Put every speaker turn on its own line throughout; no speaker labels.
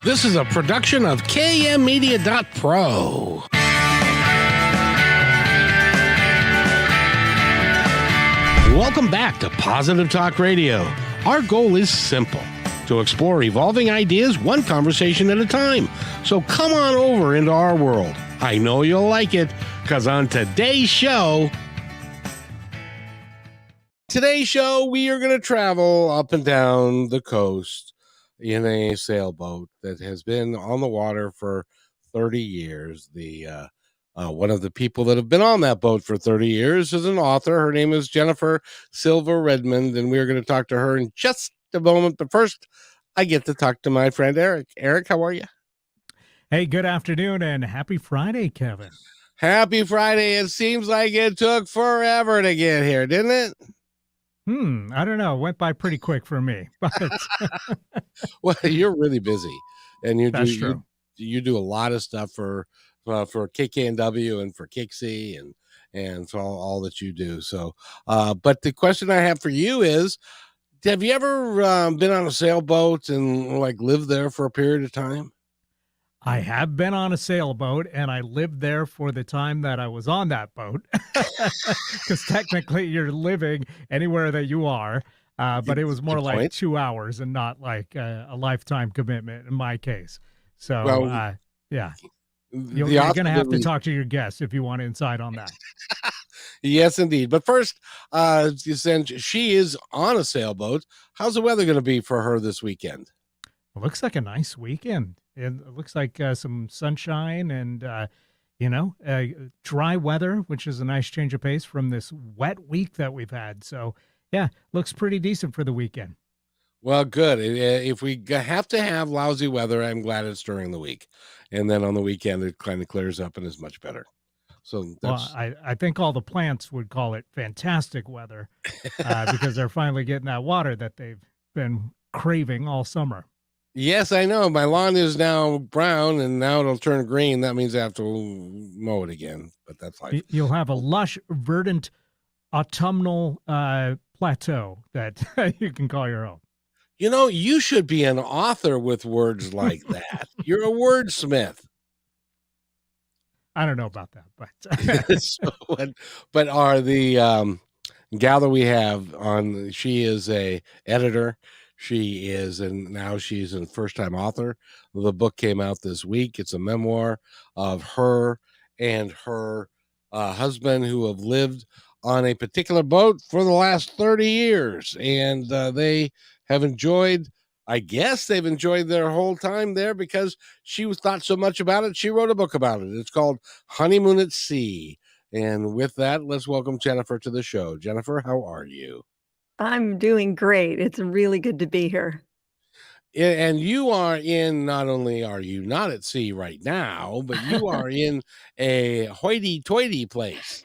This is a production of KMmedia.pro. Welcome back to Positive Talk Radio. Our goal is simple: to explore evolving ideas one conversation at a time. So come on over into our world. I know you'll like it, because on today's show, we are going to travel up and down the coast in a sailboat that has been on the water for 30 years. One of the people that have been on that boat for 30 years is an author. Her name is Jennifer Silva Redmond, and we're going to talk to her in just a moment. But first, I get to talk to my friend Eric. Eric, how are you?
Hey, good afternoon and happy Friday, Kevin.
Happy Friday. It seems like it took forever to get here, didn't it?
I don't know. It went by pretty quick for me. But
well, you're really busy, and you do a lot of stuff for KKNW and for Kixie and for all that you do. So, but the question I have for you is, have you ever been on a sailboat and like lived there for a period of time?
I have been on a sailboat, and I lived there for the time that I was on that boat, because technically you're living anywhere that you are, but it was more like 2 hours and not like a lifetime commitment in my case. So, yeah, you're going to have to talk to your guests if you want insight on that.
Yes, indeed. But first, since she is on a sailboat, how's the weather going to be for her this weekend?
It looks like a nice weekend. It looks like some sunshine and, dry weather, which is a nice change of pace from this wet week that we've had. So, yeah, looks pretty decent for the weekend.
Well, good. If we have to have lousy weather, I'm glad it's during the week. And then on the weekend, it kind of clears up and is much better. So
well, I think all the plants would call it fantastic weather because they're finally getting that water that they've been craving all summer.
Yes, I know. My lawn is now brown, and now it'll turn green. That means I have to mow it again, but that's life.
You'll have a lush, verdant, autumnal plateau that you can call your own.
You know, you should be an author with words like that. You're a wordsmith.
I don't know about that, but
but are the gal that we have on? She is a editor. She is, and now she's a first-time author. The book came out this week. It's a memoir of her and her husband who have lived on a particular boat for the last 30 years. And they have enjoyed, I guess they've enjoyed their whole time there because she thought so much about it. She wrote a book about it. It's called Honeymoon at Sea. And with that, let's welcome Jennifer to the show. Jennifer, how are you?
I'm doing great. It's really good to be here.
And you are in, not only are you not at sea right now, but you are in a hoity-toity place.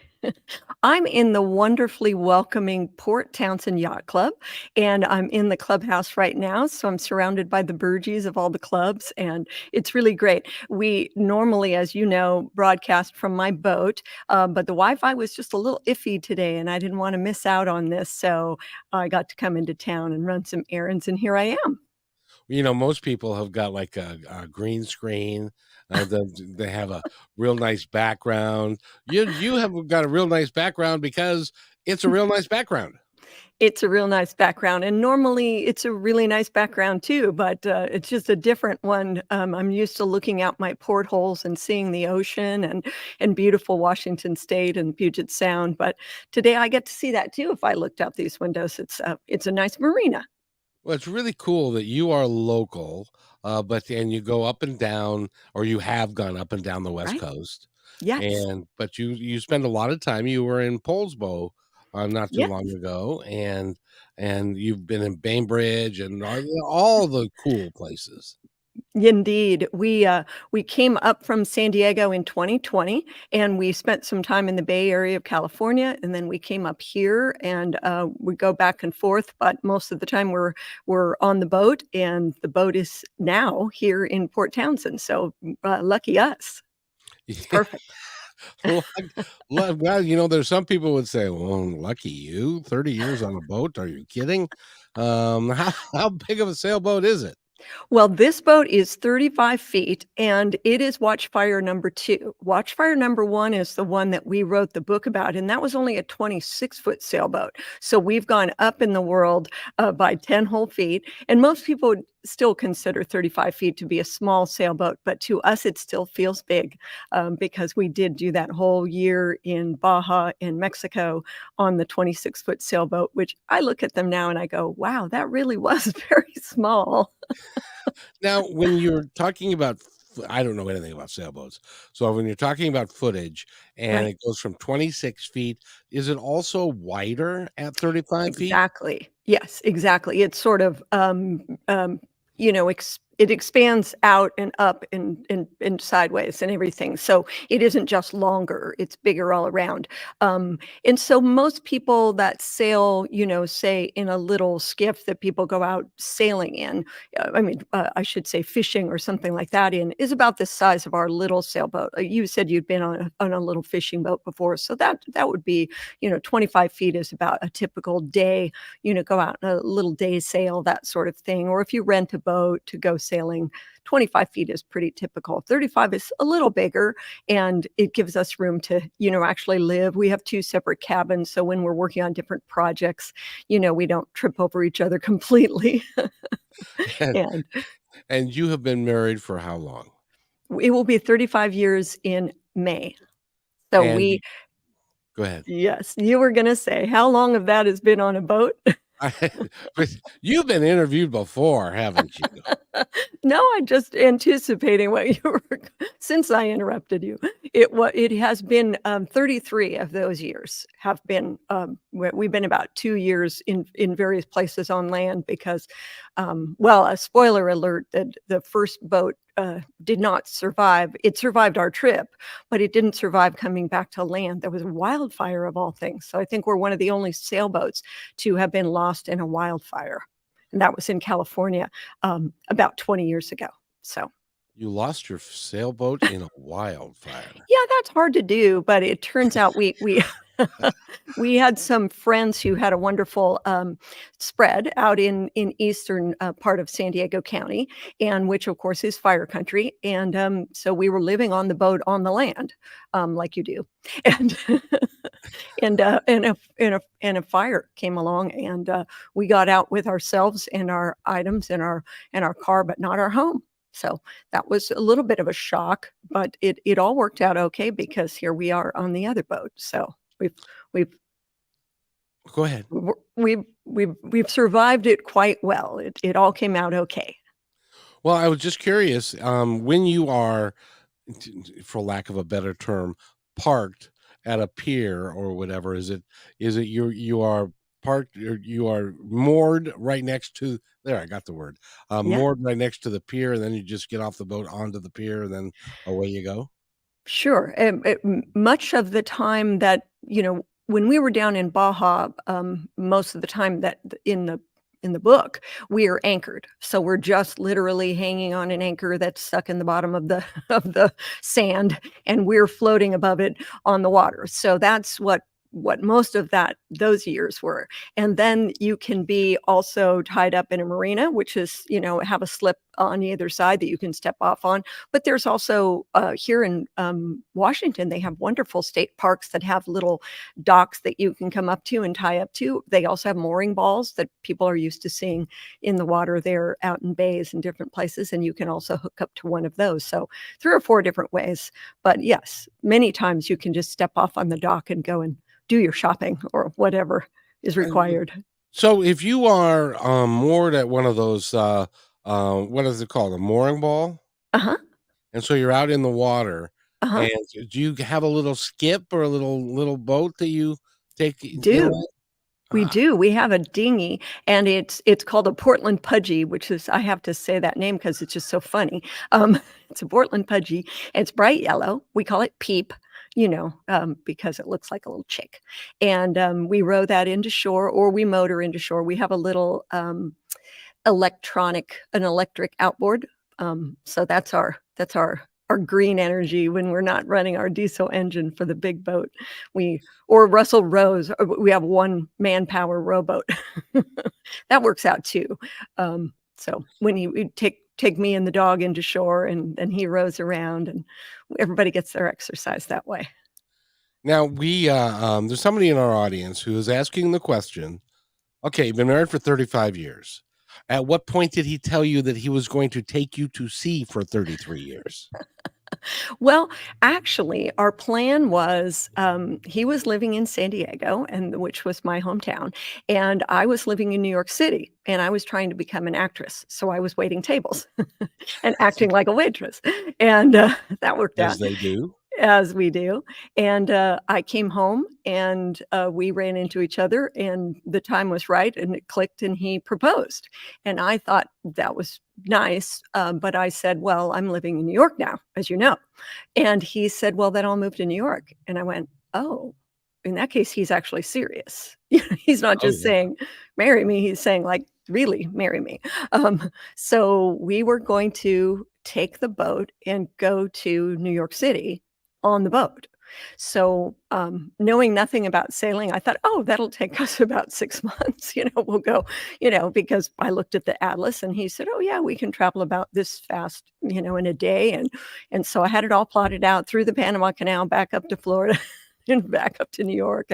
I'm in the wonderfully welcoming Port Townsend Yacht Club, and I'm in the clubhouse right now, so I'm surrounded by the burgees of all the clubs, and it's really great. We normally, as you know, broadcast from my boat, but the Wi-Fi was just a little iffy today, and I didn't want to miss out on this, so I got to come into town and run some errands, and here I am.
You know, most people have got like a green screen. They have a real nice background. You have got a real nice background because it's a real nice background.
It's a real nice background, and normally it's a really nice background too, but it's just a different one. I'm used to looking out my portholes and seeing the ocean and beautiful Washington State and Puget Sound, but today I get to see that too if I looked out these windows. It's a nice marina.
Well, it's really cool that you are local, and you go up and down, or you have gone up and down the West Coast.
Yes.
But you spend a lot of time. You were in Polsbo not too long ago, and you've been in Bainbridge and all the cool places.
Indeed. We came up from San Diego in 2020, and we spent some time in the Bay Area of California, and then we came up here, and we go back and forth, but most of the time we're on the boat, and the boat is now here in Port Townsend, so lucky us. It's perfect.
Well, you know, there's some people would say, well, lucky you, 30 years on a boat. Are you kidding? How big of a sailboat is it?
Well, this boat is 35 feet, and it is Watchfire number 2. Watchfire number 1 is the one that we wrote the book about, and that was only a 26-foot sailboat. So we've gone up in the world by 10 whole feet, and most people would still consider 35 feet to be a small sailboat, but to us it still feels big because we did do that whole year in Baja in Mexico on the 26-foot sailboat, which I look at them now and I go, wow, that really was very small.
Now, when you're talking about, I don't know anything about sailboats. So when you're talking about footage and
Right.
it goes from 26 feet, is it also wider at 35 feet?
Exactly. Yes, exactly. It's sort of, you know, it expands out and up and sideways and everything. So it isn't just longer; it's bigger all around. And so most people that sail, you know, say in a little skiff that people go out sailing in, I should say fishing or something like that in, is about the size of our little sailboat. You said you'd been on a little fishing boat before, so that would be, you know, 25 feet is about a typical day, you know, go out on a little day sail, that sort of thing. Or if you rent a boat to go sailing, 25 feet is pretty typical. 35 is a little bigger and it gives us room to, you know, actually live. We have 2 separate cabins. So when we're working on different projects, you know, we don't trip over each other completely.
And,
And
and you have been married for how long?
it will be 35 years in May. So
And
we,
go ahead.
yes, you were going to say, how long of that has been on a boat?
I, but you've been interviewed before, haven't you?
No, I'm just anticipating what you were since I interrupted you. It has been, 33 of those years have been, we've been about 2 years in various places on land because, well, a spoiler alert that the first boat, did not survive. It survived our trip, but it didn't survive coming back to land. There was a wildfire of all things. So I think we're one of the only sailboats to have been lost in a wildfire, and that was in California, about 20 years ago. So,
You lost your sailboat in a wildfire.
yeah, that's hard to do, but it turns out we we had some friends who had a wonderful, spread out in eastern, part of San Diego County, and which, of course, is fire country, and, so we were living on the boat on the land, like you do, and and a fire came along, and, we got out with ourselves and our items and our car, but not our home. So that was a little bit of a shock, but it all worked out okay because here we are on the other boat. So we've we've
Go ahead.
we've survived it quite well. It all came out okay.
Well, I was just curious, when you are, for lack of a better term, parked at a pier or whatever, is it you are parked or you are moored right next to there, I got the word.
Yeah.
Moored right next to the pier, and then you just get off the boat onto the pier, and then away you go?
Sure, much of the time that, you know, when we were down in Baja, most of the time that in the book, we are anchored. So we're just literally hanging on an anchor that's stuck in the bottom of the of the sand, and we're floating above it on the water. So that's what most of those years were. And then you can be also tied up in a marina, which is, you know, have a slip on either side that you can step off on. But there's also here in Washington, they have wonderful state parks that have little docks that you can come up to and tie up to. They also have mooring balls that people are used to seeing in the water there out in bays and different places. And you can also hook up to one of those. So 3 or 4 different ways. But yes, many times you can just step off on the dock and go and do your shopping or whatever is
And
required.
so if you are, moored at one of those, what is it called, a mooring ball?
Uh-huh,
And so you're out in the water,
uh-huh.
and do you have a little skip or a little boat that you take in
Do.
that?
We
Ah,
do. We have a dinghy, and it's called a Portland Pudgy, which is I have to say that name because it's just so funny. Um, it's a Portland Pudgy. It's bright yellow. We call it Peep, you know, because it looks like a little chick. And, we row that into shore or we motor into shore. We have a little, an electric outboard. So that's our green energy when we're not running our diesel engine for the big boat. We or Russell rows. We have one manpower rowboat. That works out too. So when he would take me and the dog into shore, and then he rows around, and everybody gets their exercise that way.
Now there's somebody in our audience who is asking the question. Okay, you've been married for 35 years. At what point did he tell you that he was going to take you to sea for 33 years?
Well, actually, our plan was, he was living in San Diego, and which was my hometown, and I was living in New York City, and I was trying to become an actress, so I was waiting tables and acting like a waitress, and, that worked
As
out.
they do.
As we do, and, I came home, and, we ran into each other, and the time was right, and it clicked, and he proposed, and I thought that was nice, but I said, "Well, I'm living in New York now, as you know," and he said, "Well, then I'll move to New York," and I went, "Oh, in that case, he's actually serious." He's not
Oh,
just
yeah.
saying, "Marry me," he's saying, like, "Really, marry me." So we were going to take the boat and go to New York City on the boat. So, knowing nothing about sailing, I thought, "Oh, that'll take us about 6 months, we'll go," because I looked at the atlas and he said, "Oh, yeah, we can travel about this fast, in a day," and so I had it all plotted out through the Panama Canal back up to Florida and back up to New York,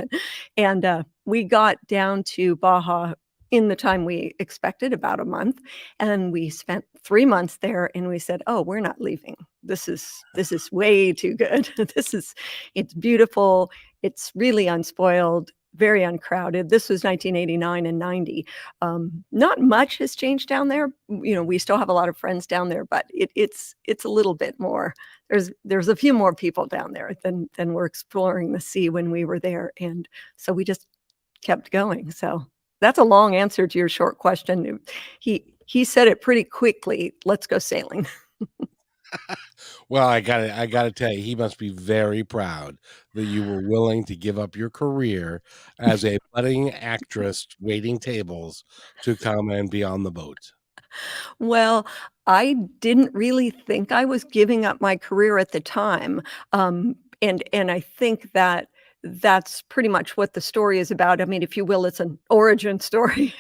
and we got down to Baja in the time we expected, about a month, and we spent 3 months there, and we said, "Oh, we're not leaving. This is way too good. It's beautiful, it's really unspoiled, very uncrowded." This was 1989 and '90. Not much has changed down there. We still have a lot of friends down there, but it's a little bit more. There's a few more people down there than were exploring the sea when we were there, and so we just kept going. So that's a long answer to your short question. He said it pretty quickly, "Let's go sailing."
Well, I gotta tell you, he must be very proud that you were willing to give up your career as a budding actress waiting tables to come and be on the boat.
Well, I didn't really think I was giving up my career at the time, and I think that that's pretty much what the story is about. I mean, if you will, it's an origin story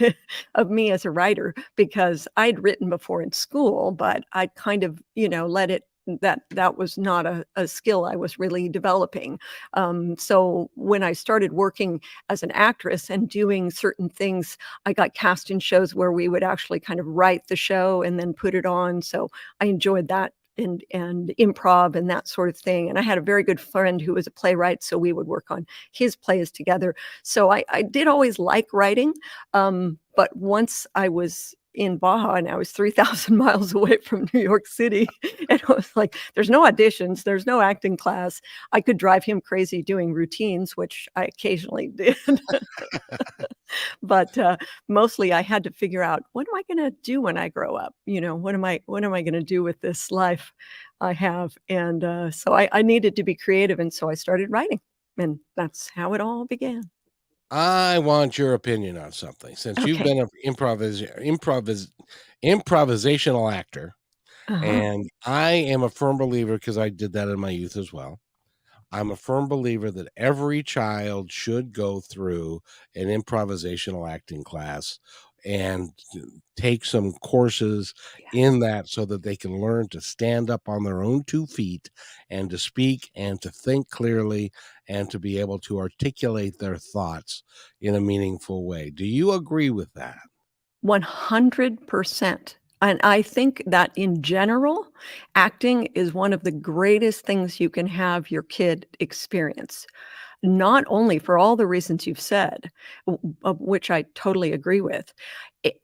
of me as a writer, because I'd written before in school, but I kind of, let it that was not a skill I was really developing. So when I started working as an actress and doing certain things, I got cast in shows where we would actually kind of write the show and then put it on. So I enjoyed that, and improv and that sort of thing. And I had a very good friend who was a playwright, so we would work on his plays together. So I did always like writing. But once I was in Baja and I was 3,000 miles away from New York City, and I was like, there's no auditions, there's no acting class. I could drive him crazy doing routines, which I occasionally did. But, mostly I had to figure out, what am I gonna do when I grow up? What am I gonna do with this life I have? And, so I needed to be creative, and so I started writing, and that's how it all began.
I want your opinion on something. Since you've
Okay.
been an improvisational actor,
Uh-huh.
and I am a firm believer because I did that in my youth as well. I'm a firm believer that every child should go through an improvisational acting class and take some courses
Yes.
in that so that they can learn to stand up on their own 2 feet and to speak and to think clearly and to be able to articulate their thoughts in a meaningful way. Do you agree with that?
100%. And I think that in general, acting is one of the greatest things you can have your kid experience. Not only for all the reasons you've said, of which I totally agree with.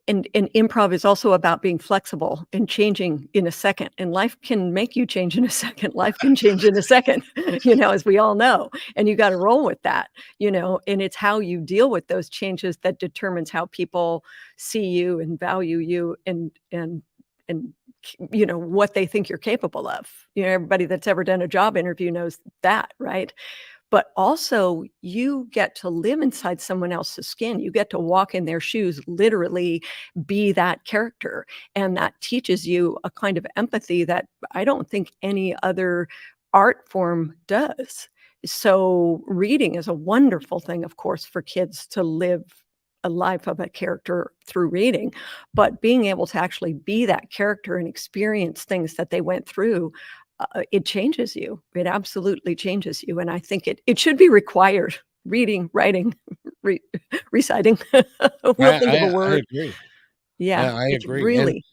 And improv is also about being flexible and changing in a second, and life can make you change in a second. Life can change in a second, as we all know, and you gotta roll with that, and it's how you deal with those changes that determines how people see you and value you, and what they think you're capable of. Everybody that's ever done a job interview knows that, right? But also, you get to live inside someone else's skin. You get to walk in their shoes, literally be that character, and that teaches you a kind of empathy that I don't think any other art form does. So, reading is a wonderful thing, of course, for kids to live a life of a character through reading, but being able to actually be that character and experience things that they went through, it changes you. It absolutely changes you, and I think it should be required. Reading, writing, re reciting. We'll think of a
I
word.
agree.
Yeah,
I
it's
agree, and
really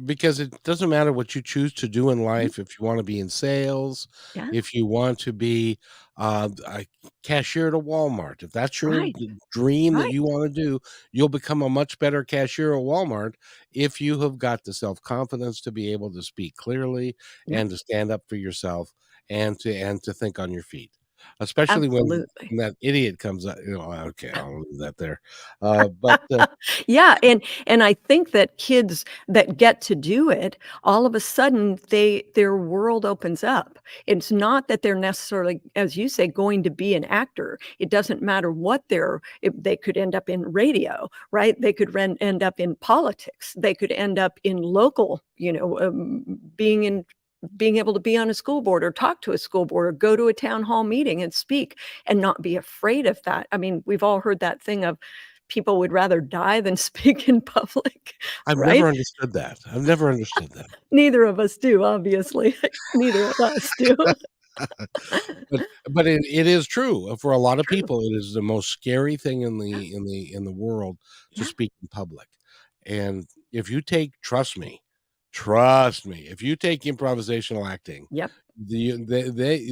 because it doesn't matter what you choose to do in
Mhm.
life, if you wanna be in sales,
Yeah,
if you want to be, a cashier at a Walmart, if that's your
right,
dream that
right.
you wanna do, you'll become a much better cashier at Walmart if you have got the self-confidence to be able to speak clearly
Yep,
and to stand up for yourself and to think on your feet. Especially when
absolutely.
that idiot comes up, okay, I'll leave that there. But,
Yeah, and I think that kids that get to do it, all of a sudden, their world opens up. It's not that they're necessarily, as you say, going to be an actor. It doesn't matter what they could end up in radio, right? They could end up in politics. They could end up in local, being able to be on a school board or talk to a school board or go to a town hall meeting and speak and not be afraid of that. I mean, we've all heard that thing of people would rather die than speak in public,
I've
right?
never understood that. I've never understood that.
Neither of us do, obviously. Neither of us do.
But it is true. For a lot of
True.
people, it is the most scary thing in
Yeah,
the world to
yeah,
speak in public. And if you take trust me, if you take improvisational acting,
yep.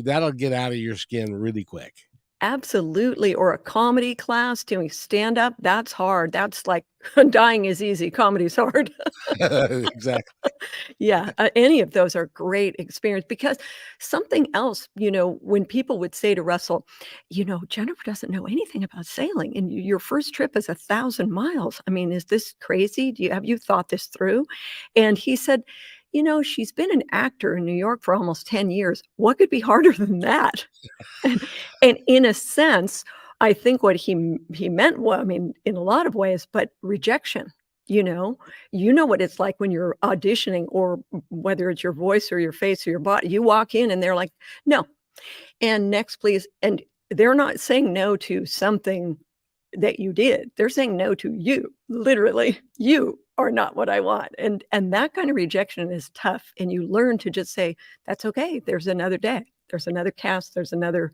that'll get out of your skin really quick.
Absolutely, or a comedy class doing stand-up, that's hard. That's like dying is easy, comedy's hard.
Exactly.
Yeah, any of those are great experience because something else, when people would say to Russell, "Jennifer doesn't know anything about sailing, and your first trip is 1,000 miles. I mean, is this crazy? Have you thought this through?" And he said, "She's been an actor in New York for almost 10 years. What could be harder than that?" And and in a sense, I think what he meant, well, I mean, in a lot of ways, but rejection, you know? You know what it's like when you're auditioning or whether it's your voice or your face or your body, you walk in and they're like, "No, and next, please." And they're not saying no to something that you did. They're saying no to you, literally. "You are not what I want." And that kind of rejection is tough, and you learn to just say, "That's okay. There's another day. There's another cast. There's another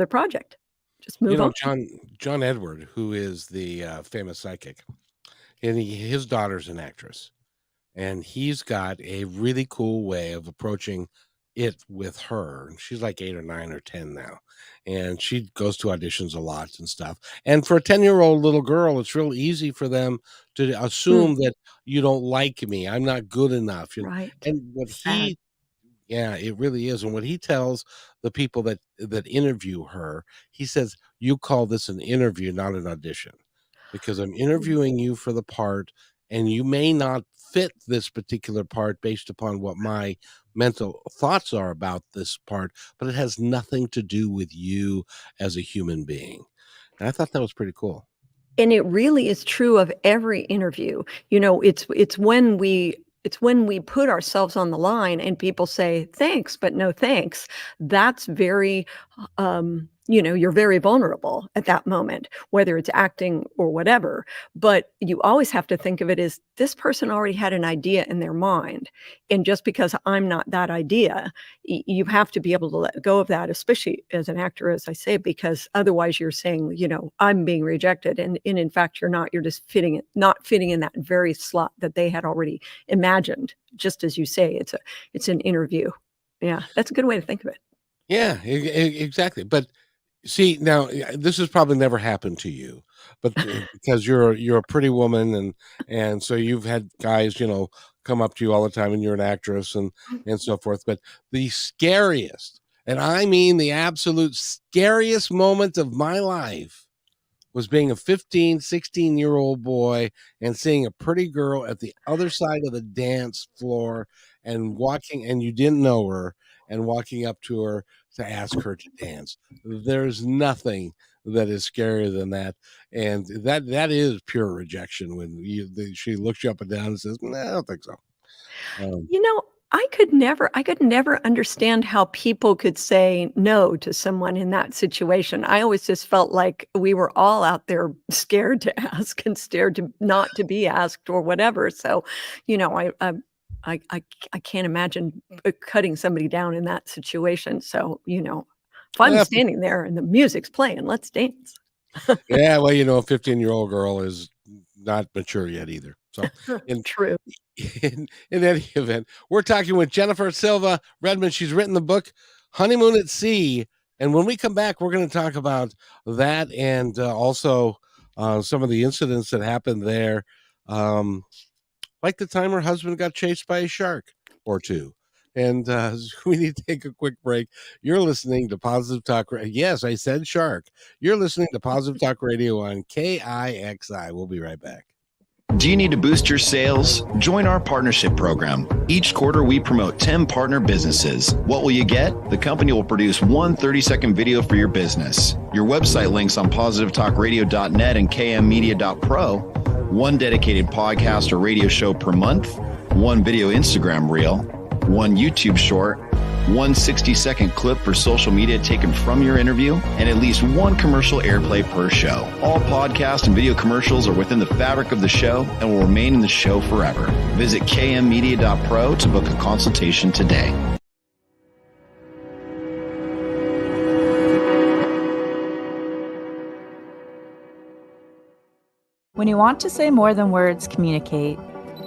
project. Just
You
move
know,
on."
John Edward, who is the, famous psychic, and his daughter's an actress. And he's got a really cool way of approaching it with her. And she's like 8 or 9 or 10 now, and she goes to auditions a lot and stuff. And for a 10-year-old little girl, it's real easy for them to
Mm,
assume that you don't like me, I'm not good enough,
right.
and what
Sad.
he yeah, it really is, and what he tells the people that interview her, he says, "You call this an interview, not an audition, because I'm
Mm.
interviewing you for the part, and you may not fit this particular part based upon what my mental thoughts are about this part, but it has nothing to do with you as a human being." And I thought that was pretty cool.
And it really is true of every interview. It's when we put ourselves on the line and people say, "Thanks, but no thanks." That's very, you're very vulnerable at that moment, whether it's acting or whatever. But you always have to think of it as this person already had an idea in their mind. And just because I'm not that idea, you have to be able to let go of that, especially as an actor, as I say, because otherwise you're saying, I'm being rejected. And in fact, you're not. You're just not fitting in that very slot that they had already imagined. Just as you say, it's an interview. Yeah, that's a good way to think of it.
Yeah, exactly, but see, now, this has probably never happened to you, but, because you're a pretty woman and so you've had guys, come up to you all the time and you're an actress and so forth, but the scariest, and I mean the absolute scariest moment of my life was being a 15, 16-year-old boy and seeing a pretty girl at the other side of the dance floor and walking and you didn't know her and walking up to her to ask her to dance. There's nothing that is scarier than that, and that is pure rejection when she looks you up and down and says, "Nah, I don't think so." Um,
You know, I could never understand how people could say no to someone in that situation. I always just felt like we were all out there scared to ask and scared to not to be asked or whatever. So, you know, I can't imagine cutting somebody down in that situation. So, you know, if I'm
Yeah,
standing there and the music's playing, let's dance.
yeah, well, you know, a 15-year-old girl is not mature yet either. So, in
True.
in any event, we're talking with Jennifer Silva Redmond. She's written the book Honeymoon at Sea, and when we come back, we're going to talk about that and also some of the incidents that happened there, um, like the time her husband got chased by a shark or two. And we need to take a quick break. You're listening to Positive Talk. Yes, I said shark. You're listening to Positive Talk Radio on KIXI. We'll be right back.
Do you need to boost your sales? Join our partnership program. Each quarter, we promote 10 partner businesses. What will you get? The company will produce one 30-second video for your business. Your website links on positivetalkradio.net and kmmedia.pro. One dedicated podcast or radio show per month. One video Instagram reel. One YouTube short. One 60-second clip for social media taken from your interview, and at least one commercial airplay per show. All podcast and video commercials are within the fabric of the show and will remain in the show forever. Visit kmmedia.pro to book a consultation today.
When you want to say more than words communicate,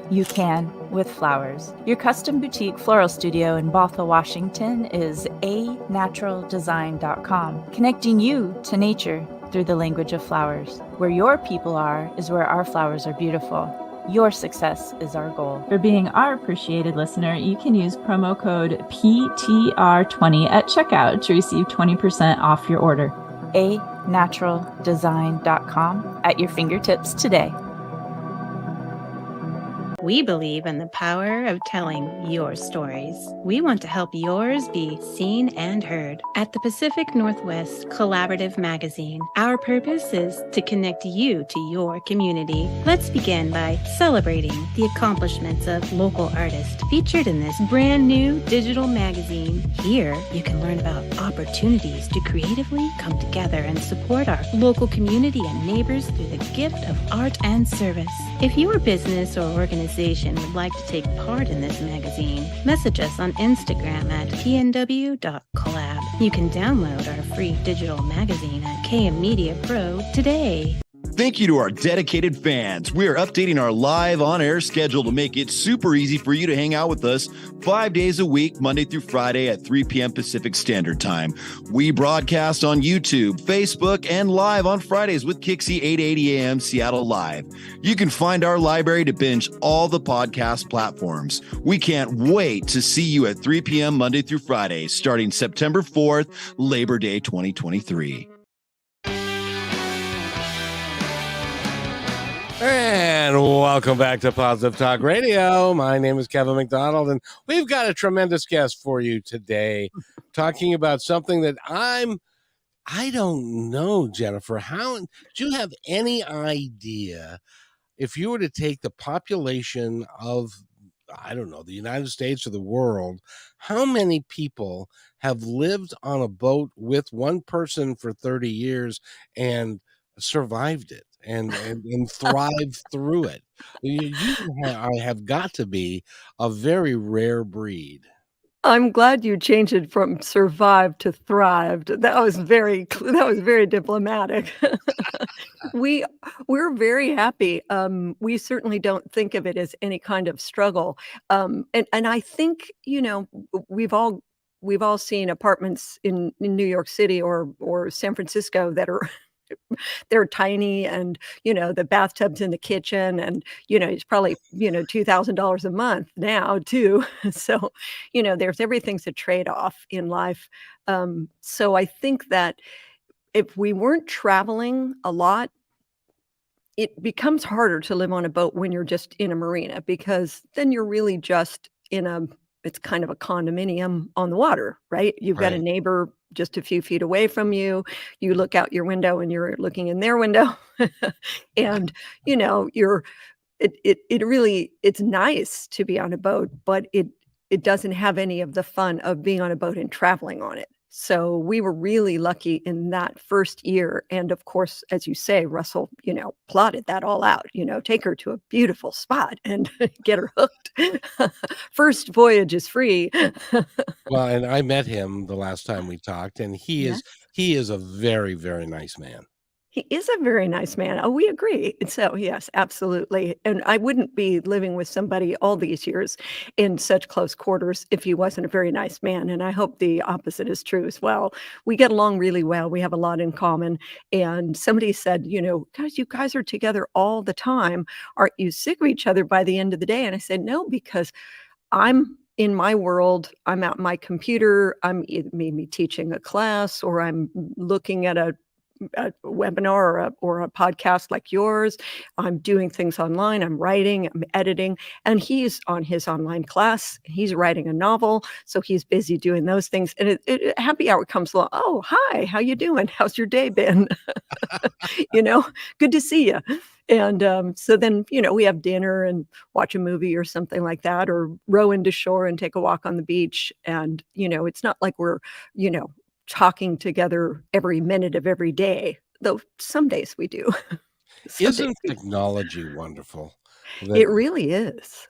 you can with flowers. Your custom boutique floral studio in Bothell, Washington is anaturaldesign.com, connecting you to nature through the language of flowers. Where your people are is where our flowers are beautiful. Your success is our goal.
For being our appreciated listener, you can use promo code PTR20 at checkout to receive 20% off your order.
anaturaldesign.com at your fingertips today.
We believe in the power of telling your stories. We want to help yours be seen and heard. At the Pacific Northwest Collaborative Magazine, our purpose is to connect you to your community. Let's begin by celebrating the accomplishments of local artists featured in this brand new digital magazine. Here, you can learn about opportunities to creatively come together and support our local community and neighbors through the gift of art and service. If your business or organization would like to take part in this magazine, message us on Instagram at pnw.collab. You can download our free digital magazine at KM Media Pro today.
Thank you to our dedicated fans. We are updating our live on-air schedule to make it super easy for you to hang out with us 5 days a week, Monday through Friday at 3 p.m. Pacific Standard Time. We broadcast on YouTube, Facebook, and live on Fridays with Kixie 8:80 a.m. Seattle Live. You can find our library to binge all the podcast platforms. We can't wait to see you at 3 p.m. Monday through Friday, starting September 4th, Labor Day 2023.
And welcome back to Positive Talk Radio. My name is Kevin McDonald, and we've got a tremendous guest for you today, talking about something that I don't know, Jennifer. How do you have any idea if you were to take the population of, I don't know, the United States or the world, how many people have lived on a boat with one person for 30 years and survived it and thrived through it? I have got to be a very rare breed.
I'm glad you changed it from survived to thrived. That was very diplomatic. We we're very happy. We certainly don't think of it as any kind of struggle. And I think, you know, we've all seen apartments in New York City or San Francisco that are they're tiny, and you know the bathtub's in the kitchen, and you know it's probably $2,000 a month now too. So you know everything's a trade-off in life. So I think that if we weren't traveling a lot, it becomes harder to live on a boat when you're just in a marina, because then you're really just it's kind of a condominium on the water, right? You've got a
Right.
neighbor just a few feet away from you. You look out your window and you're looking in their window. And, you know, it really, it's nice to be on a boat, but it doesn't have any of the fun of being on a boat and traveling on it. So we were really lucky in that first year. And of course, as you say, Russell, plotted that all out, take her to a beautiful spot and get her hooked. First voyage is free.
Well, and I met him the last time we talked, and
Yeah.
he is a very, very nice man.
He is a very nice man. Oh, we agree. And so, yes, absolutely. And I wouldn't be living with somebody all these years in such close quarters if he wasn't a very nice man. And I hope the opposite is true as well. We get along really well. We have a lot in common. And somebody said, guys, you guys are together all the time. Aren't you sick of each other by the end of the day? And I said, no, because I'm in my world, I'm at my computer, I'm maybe teaching a class, or I'm looking at a webinar or a podcast like yours. I'm doing things online. I'm writing, I'm editing, and he's on his online class. He's writing a novel, so he's busy doing those things. And happy hour comes along. Oh, hi, how you doing? How's your day been? Good to see you. And so then, we have dinner and watch a movie or something like that, or row into shore and take a walk on the beach. And, it's not like we're, talking together every minute of every day, though some days we do. Some days
Isn't
we
technology wonderful? That
It really is.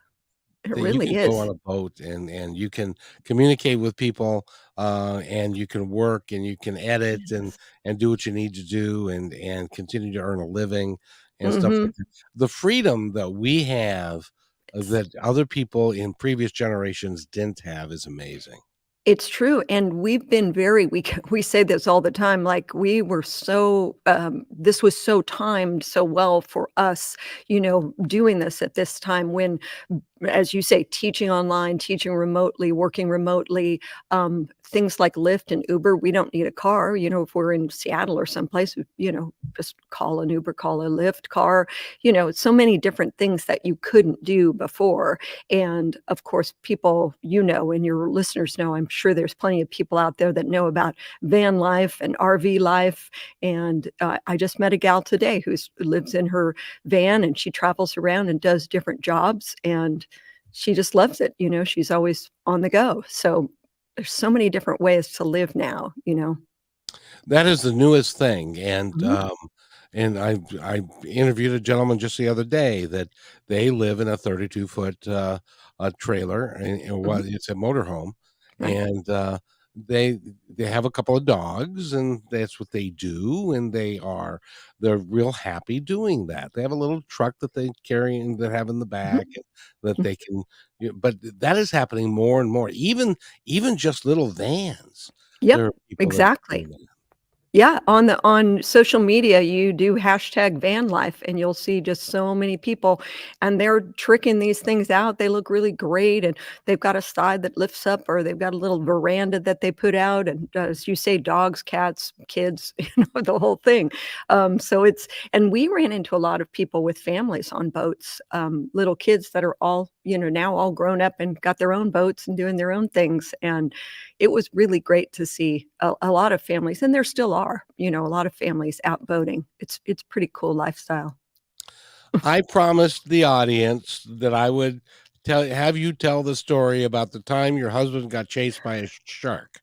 It
that you
really
can go on
is.
a boat and you can communicate with people, and you can work and you can edit
Yes.
and do what you need to do and continue to earn a living and stuff like
Mhm.
that. The freedom that we have,
It's
that other people in previous generations didn't have is amazing.
It's true, and we've been very we say this all the time, like, we were so, this was so timed so well for us, doing this at this time when, as you say, teaching online, teaching remotely, working remotely, things like Lyft and Uber, we don't need a car, if we're in Seattle or someplace, just call an Uber, call a Lyft car, so many different things that you couldn't do before. And of course, people, and your listeners know, I'm sure there's plenty of people out there that know about van life and RV life. And I just met a gal today who lives in her van and she travels around and does different jobs. And she just loves it. She's always on the go. So there's so many different ways to live now.
That is the newest thing,
Mhm,
and I interviewed a gentleman just the other day that they live in a 32-foot, trailer, and
mhm,
what it's a motorhome,
right.
and, they they have a couple of dogs, and that's what they do, and they're real happy doing that. They have a little truck that they carry and that have in the
Mhm,
back and that
mm,
they can but that is happening more and more, even just little vans.
yep,
There are people that are
exactly.
doing that.
Yeah, on social media, you do hashtag van life, and you'll see just so many people, and they're tricking these things out. They look really great, and they've got a side that lifts up, or they've got a little veranda that they put out, and as you say, dogs, cats, kids, the whole thing. So it's and we ran into a lot of people with families on boats, little kids that are all, now all grown up and got their own boats and doing their own things, and it was really great to see a lot of families, and there still are, a lot of families out boating. It's pretty cool lifestyle.
I promised the audience that I would have you tell the story about the time your husband got chased by a shark.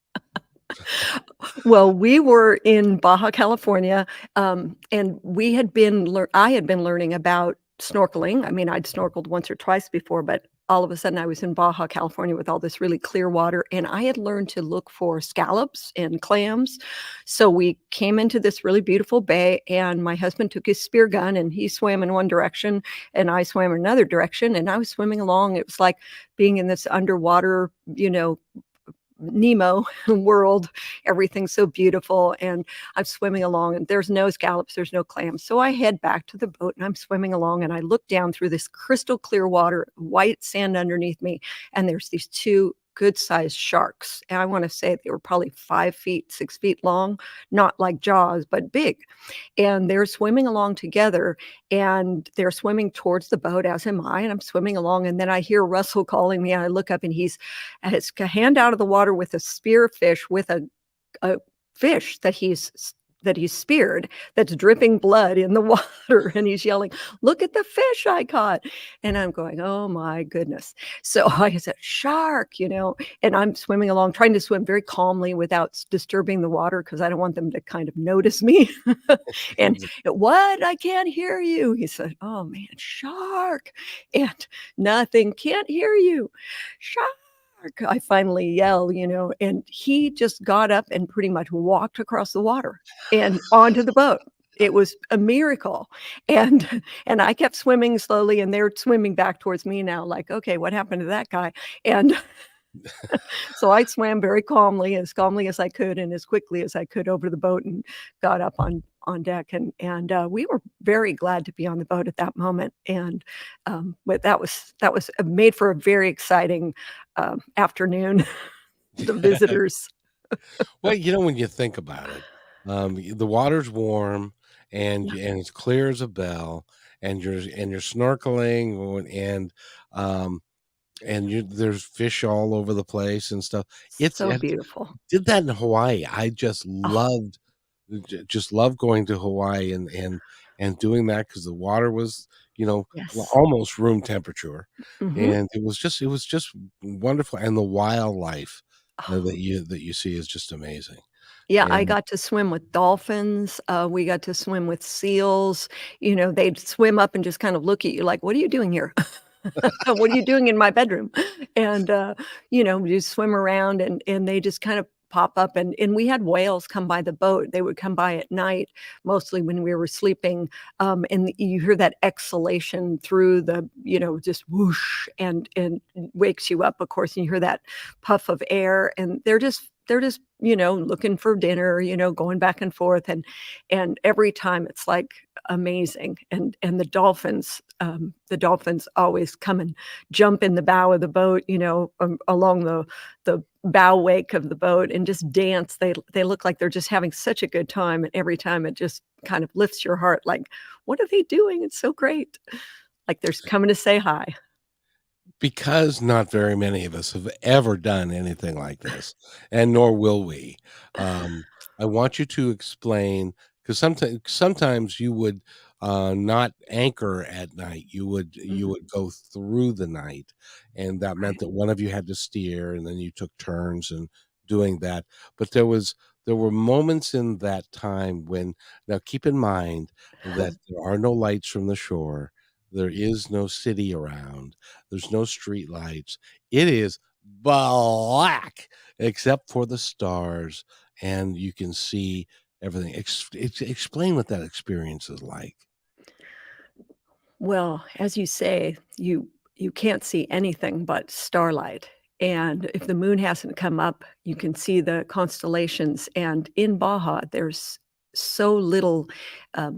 Well, we were in Baja California, and I had been learning about snorkeling. I mean, I'd snorkeled once or twice before, but all of a sudden I was in Baja California with all this really clear water, and I had learned to look for scallops and clams. So we came into this really beautiful bay, and my husband took his spear gun and he swam in one direction, and I swam in another direction, and I was swimming along. It was like being in this underwater, Nemo world. Everything's so beautiful, and I'm swimming along, and there's no scallops, there's no clams. So I head back to the boat, and I'm swimming along, and I look down through this crystal clear water, white sand underneath me, and there's these two good-sized sharks. And I want to say they were probably 5 feet, 6 feet long, not like Jaws, but big. And they're swimming along together, and they're swimming towards the boat, as am I, and I'm swimming along, and then I hear Russell calling me, and I look up, and he's has a hand out of the water with a spearfish with a fish that he's that he speared that's dripping blood in the water, and he's yelling, "Look at the fish I caught." And I'm going, "Oh my goodness." So I said, "Shark," and I'm swimming along, trying to swim very calmly without disturbing the water because I don't want them to kind of notice me. And "What? I can't hear you." He said, "Oh man, shark." And nothing, "Can't hear you. Shark." I finally yell, and he just got up and pretty much walked across the water and onto the boat. It was a miracle. And and I kept swimming slowly, and they're swimming back towards me now like, "Okay, what happened to that guy?" And so I swam very calmly as I could and as quickly as I could over the boat and got up on deck, and we were very glad to be on the boat at that moment, and, but that was made for a very exciting, afternoon, the visitors.
Well, when you think about it, the water's warm
Yeah,
and it's clear as a bell, and you're snorkeling, um, and there's fish all over the place and stuff.
so beautiful.
Did that in Hawaii. I
Oh,
just loved going to Hawaii and doing that because the water was,
yes.
almost room temperature,
Mhm.
and it was just wonderful, and the wildlife,
Oh.
that you see is just amazing,
Yeah, I
and
got to swim with dolphins, we got to swim with seals, they'd swim up and just kind of look at you like, "What are you doing here? What are you doing in my bedroom?" And, you swim around and they just kind of pop up and we had whales come by the boat. They would come by at night, mostly when we were sleeping, and you hear that exhalation through the, just whoosh and wakes you up, of course, and you hear that puff of air, and they're just, looking for dinner, going back and forth, and every time it's, like, amazing, and the dolphins always come and jump in the bow of the boat, along the bow wake of the boat and just dance. They look like they're just having such a good time, and every time it just kind of lifts your heart, like, "What are they doing? It's so great." Like they're coming to say hi.
because not very many of us have ever done anything like this, and nor will we. I want you to explain, because sometimes you would not anchor at night. You
Mhm.
would go through the night, and that meant
Right.
that one of you had to steer, and then you took turns and doing that. But there were moments in that time when, now keep in mind that there are no lights from the shore. There is no city around. There's no street lights. It is black except for the stars, and you can see everything. Explain what that experience is like.
Well, as you say, you can't see anything but starlight, and if the moon hasn't come up, you can see the constellations, and in Baja, there's so little,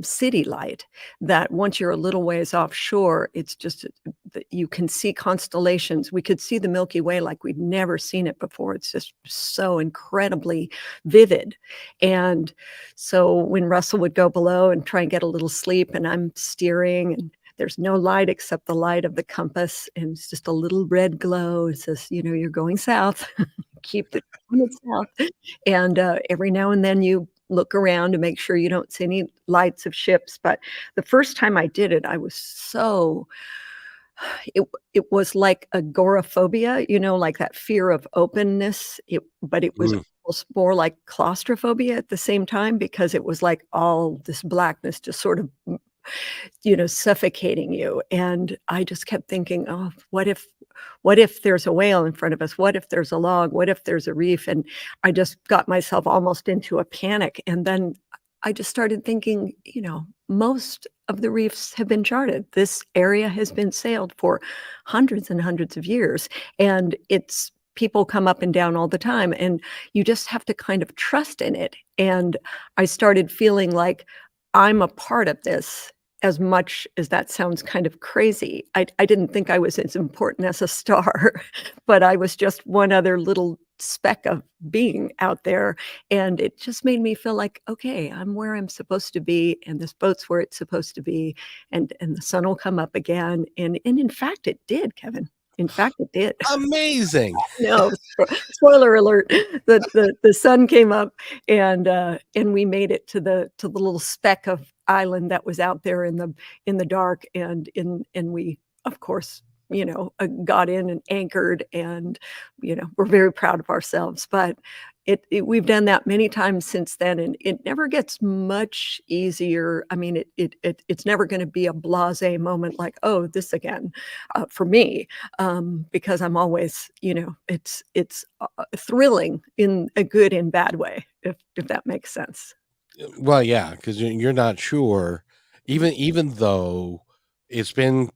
city light that once you're a little ways offshore, it's just that you can see constellations. We could see the Milky Way like we'd never seen it before. It's just so incredibly vivid, and so when Russell would go below and try and get a little sleep, and I'm steering, and there's no light except the light of the compass, and it's just a little red glow. It says, "You're going south. Keep the going south." And, every now and then you look around to make sure you don't see any lights of ships, but the first time I did it, I was so it was like agoraphobia, like that fear of openness, but it was
Mm.
almost more like claustrophobia at the same time because it was like all this blackness just sort of suffocating you, and I just kept thinking, "Oh, what if there's a whale in front of us? What if there's a log? What if there's a reef?" And I just got myself almost into a panic, and then I just started thinking, most of the reefs have been charted. This area has been sailed for hundreds and hundreds of years, and it's people come up and down all the time, and you just have to kind of trust in it, and I started feeling like I'm a part of this as much as that sounds kind of crazy. I didn't think I was as important as a star, but I was just one other little speck of being out there, and it just made me feel like, "Okay, I'm where I'm supposed to be, and this boat's where it's supposed to be, and the sun will come up again," and in fact, it did, Kevin. In fact, it did.
Amazing.
No, spoiler alert. The sun came up and we made it to the little speck of island that was out there in the dark and we, of course, got in and anchored and, we're very proud of ourselves, but we've done that many times since then, and it never gets much easier. I mean, it's never gonna be a blasé moment like, "Oh, this again," for me, because I'm always, it's thrilling in a good and bad way, if that makes sense.
Well, yeah, because you're not sure, even though it's been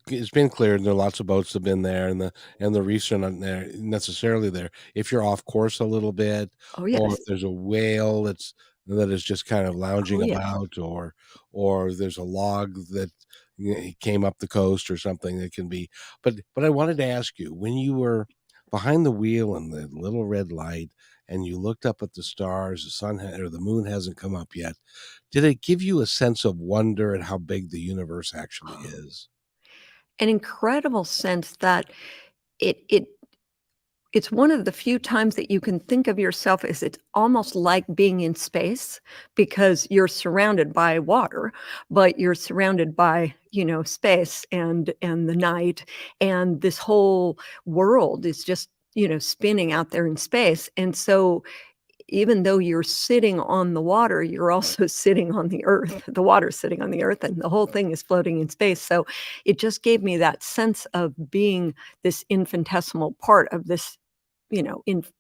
cleared, and there are lots of boats have been there, and the reefs are not there necessarily there. If you're off course a little bit,
Oh,
or if
yes.
there's a whale that is just kind of
Oh,
lounging
yeah.
about, or there's a log that came up the coast or something that can be. But I wanted to ask you, when you were behind the wheel in the little red light, and you looked up at the stars, the sun or the moon hasn't come up yet. Did it give you a sense of wonder at how big the universe actually is?
An incredible sense that it it it's one of the few times that you can think of yourself as it's almost like being in space because you're surrounded by water, but you're surrounded by, space and the night, and this whole world is just, spinning out there in space. And so even though you're sitting on the water, you're also sitting on the earth. The water's sitting on the earth and the whole thing is floating in space. So it just gave me that sense of being this infinitesimal part of this,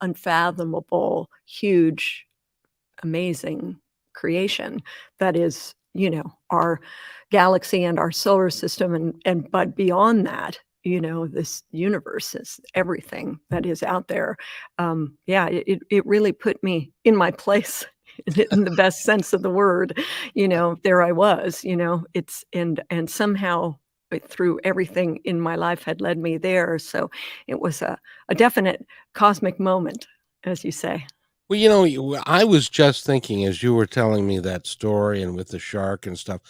unfathomable, huge, amazing creation that is, our galaxy and our solar system and but beyond that, this universe is everything that is out there. Yeah, it really put me in my place in the best sense of the word. There I was, it's and somehow through everything in my life had led me there. So it was a definite cosmic moment, as you say.
Well, I was just thinking as you were telling me that story and with the shark and stuff,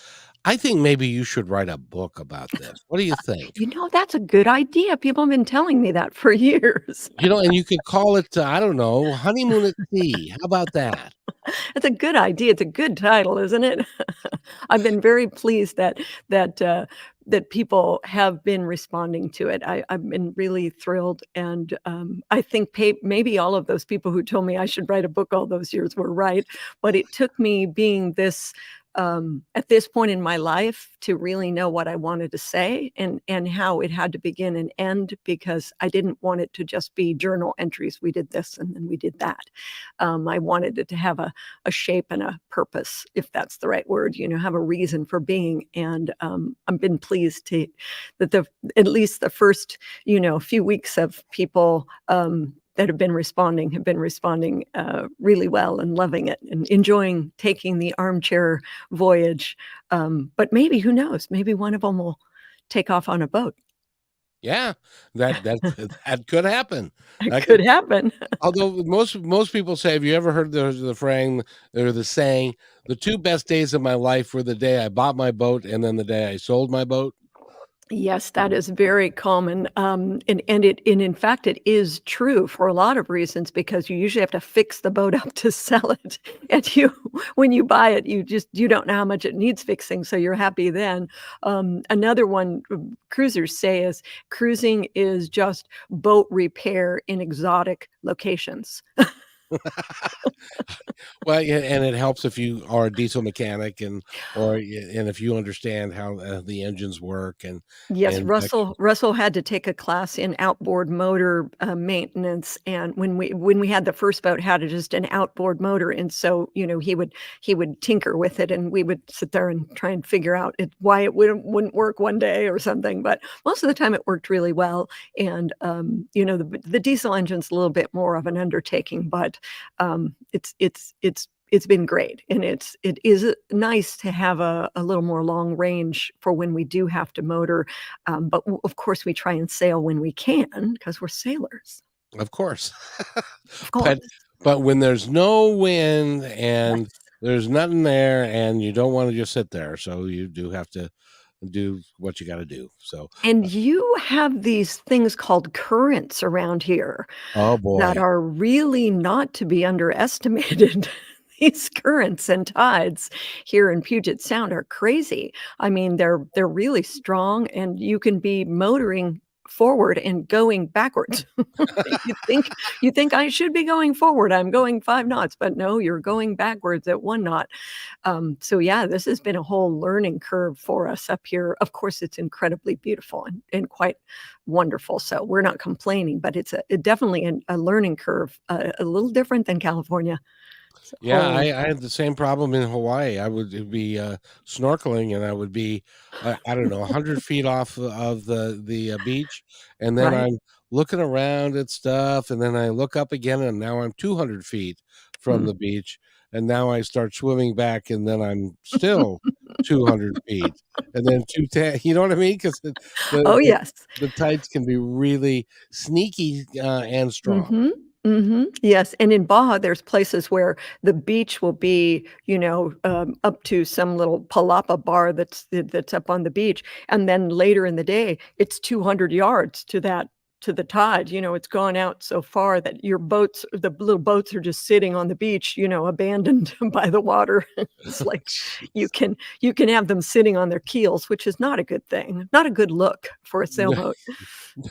I think maybe you should write a book about this. What do you think?
That's a good idea. People have been telling me that for years.
And you could call it, I don't know, Honeymoon at Sea. How about that?
That's a good idea. It's a good title, isn't it? I've been very pleased that, uh, that people have been responding to it. I've been really thrilled, and, I think maybe all of those people who told me I should write a book all those years were right, but it took me being at this point in my life to really know what I wanted to say and how it had to begin and end because I didn't want it to just be journal entries. We did this and then we did that. I wanted it to have a shape and a purpose, if that's the right word, have a reason for being. And I've been pleased that at least the first, few weeks of people that have been responding really well and loving it and enjoying taking the armchair voyage. But maybe, who knows? Maybe one of them will take off on a boat.
Yeah, that could happen.
It
That
could
could,
happen.
although most people say, have you ever heard the frame or the saying, the two best days of my life were the day I bought my boat and then the day I sold my boat?
Yes, that is very common, and in fact, it is true for a lot of reasons because you usually have to fix the boat up to sell it, and when you buy it, you don't know how much it needs fixing, so you're happy then. Another one cruisers say is cruising is just boat repair in exotic locations.
Well, yeah, and it helps if you are a diesel mechanic and if you understand how the engines work
Yes,
and
Russell had to take a class in outboard motor, maintenance, and when we had the first boat, had just an outboard motor, and so, he would tinker with it, and we would sit there and try and figure out why it wouldn't work one day or something, but most of the time it worked really well, and, the diesel engine's a little bit more of an undertaking, but, it's been great, and it is nice to have a little more long range for when we do have to motor, but of course, we try and sail when we can because 'cause we're sailors.
of course.
Of
But
course.
but when there's no wind
Yes.
and there's nothing there and you don't wanna just sit there, so you do have to and do what you got to do. So,
And you have these things called currents around here
oh
that
boy.
are really not to be underestimated. These currents and tides here in Puget Sound are crazy. I mean, they're really strong, and you can be motoring forward and going backwards. You think you think I should be going forward. I'm going 5 knots, but no, you're going backwards at 1 knot. So yeah, this has been a whole learning curve for us up here. Of course, it's incredibly beautiful and quite wonderful. So we're not complaining, but it's definitely a learning curve, a little different than California. It's a
Yeah, I
whole
had the same problem in Hawaii. I would be snorkeling, and I would be, I don't know, 100 feet off of the beach, and then
right.
I'm looking around at stuff, and then I look up again, and now I'm 200 feet from
Mm.
the beach, and now I start swimming back, and then I'm still 200 feet, and then 210. You know what I mean? Because the,
Oh
the
yes.
the tides can be really sneaky and strong.
Mhm. Mhm. Yes, and in Baja, there's places where the beach will be, up to some little palapa bar that's up on the beach, and then later in the day, it's 200 yards to the tide. It's gone out so far that the little boats are just sitting on the beach, abandoned by the water. It's like you can have them sitting on their keels, which is not a good thing, not a good look for a sailboat.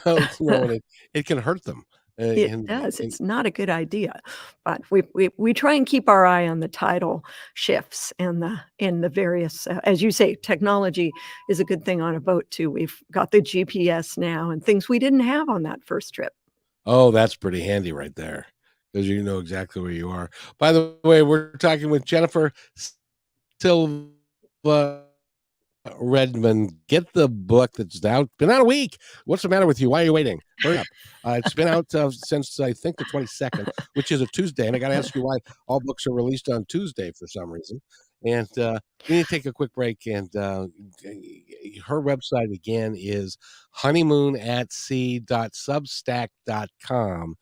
No, no, and it can hurt them.
It does, it's not a good idea, but we try and keep our eye on the tidal shifts and the various, as you say, technology is a good thing on a boat too. We've got the GPS now and things we didn't have on that first trip.
Oh, that's pretty handy right there, because you know exactly where you are. By the way, we're talking with Jennifer Silva Redmond. Get the book that's out. Been out a week. What's the matter with you? Why are you waiting? Hurry up. It's been out since I think the 22nd, which is a Tuesday. And I got to ask you why all books are released on Tuesday for some reason. And we need to take a quick break. And her website again is honeymoon@sea.substack.com.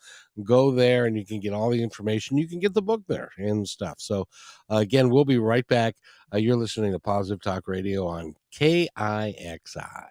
Go there and you can get all the information. You can get the book there and stuff. So again, we'll be right back. You're listening to Positive Talk Radio on KIXI.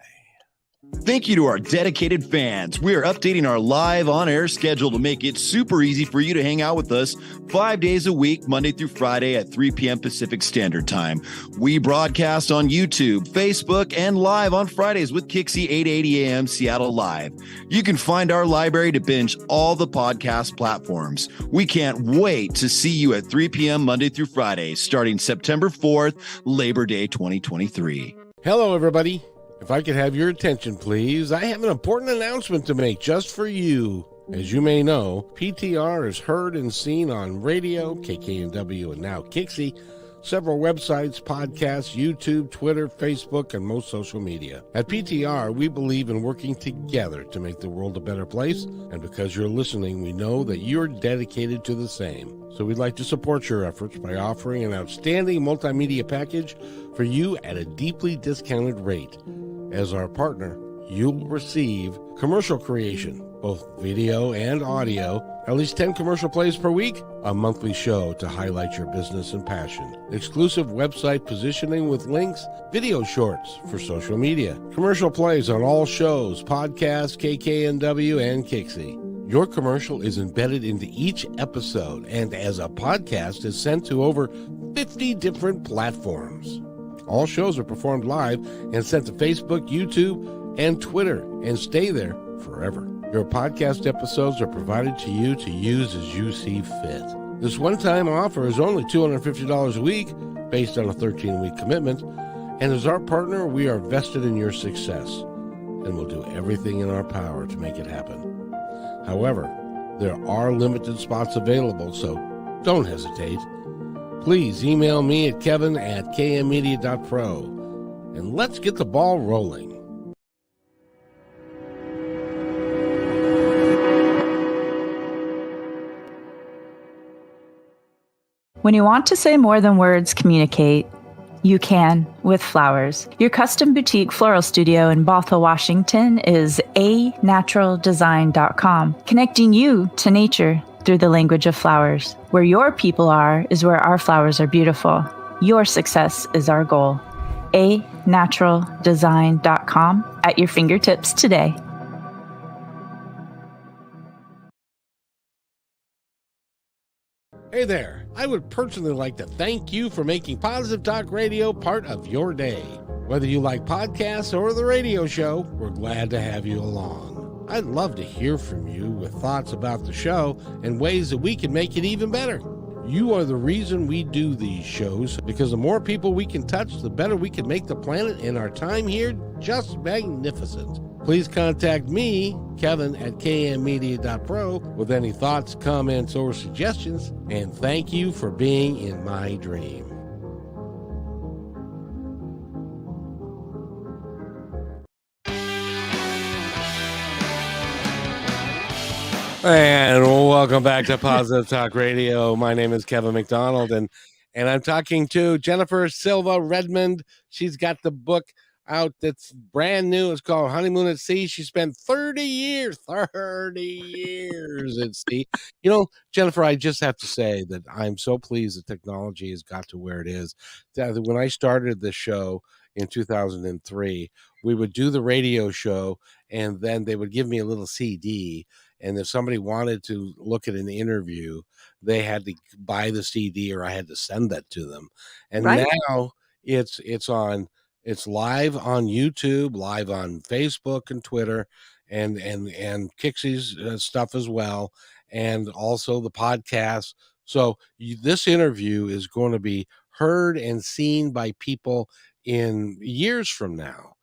Thank you to our dedicated fans. We are updating our live on-air schedule to make it super easy for you to hang out with us 5 days a week, Monday through Friday at 3 p.m. Pacific Standard Time. We broadcast on YouTube, Facebook, and live on Fridays with Kixie 8:80 a.m. Seattle Live. You can find our library to binge all the podcast platforms. We can't wait to see you at 3 p.m. Monday through Friday, starting September 4th, Labor Day 2023.
Hello, everybody. If I could have your attention, please, I have an important announcement to make just for you. As you may know, PTR is heard and seen on radio, KKNW, and now Kixie, several websites, podcasts, YouTube, Twitter, Facebook, and most social media. At PTR, we believe in working together to make the world a better place, and because you're listening, we know that you're dedicated to the same. So we'd like to support your efforts by offering an outstanding multimedia package for you at a deeply discounted rate. As our partner, you'll receive commercial creation, both video and audio, at least 10 commercial plays per week, a monthly show to highlight your business and passion, exclusive website positioning with links, video shorts for social media, commercial plays on all shows, podcasts, KKNW, and Kixie. Your commercial is embedded into each episode and as a podcast is sent to over 50 different platforms. All shows are performed live and sent to Facebook, YouTube, and Twitter and stay there forever. Your podcast episodes are provided to you to use as you see fit. This one-time offer is only $250 a week based on a 13-week commitment. And as our partner, we are vested in your success and will do everything in our power to make it happen. However, there are limited spots available, so don't hesitate. Please email me at kevin@kmmedia.pro and let's get the ball rolling.
When you want to say more than words communicate, you can with flowers. Your custom boutique floral studio in Baja, Washington is anaturaldesign.com, connecting you to nature through the language of flowers. Where your people are is where our flowers are beautiful. Your success is our goal. anaturaldesign.com at your fingertips today.
Hey there, I would personally like to thank you for making Positive Talk Radio part of your day. Whether you like podcasts or the radio show, we're glad to have you along. I'd love to hear from you with thoughts about the show and ways that we can make it even better. You are the reason we do these shows, because the more people we can touch, the better we can make the planet and our time here just magnificent. Please contact me, Kevin, at kmmedia.pro with any thoughts, comments, or suggestions, and thank you for being in my dream. And welcome back to Positive Talk Radio. My name is Kevin McDonald, and I'm talking to Jennifer Silva Redmond. She's got the book out that's brand new. It's called Honeymoon at Sea. She spent 30 years at sea. You know, Jennifer, I just have to say that I'm so pleased that technology has got to where it is. That when I started this show in 2003, we would do the radio show, and then they would give me a little CD. And if somebody wanted to look at an interview, they had to buy the CD, or I had to send that to them. And
Right.
now it's live on YouTube, live on Facebook and Twitter, and Kixie's stuff as well, and also the podcast. So this interview is going to be heard and seen by people in years from now.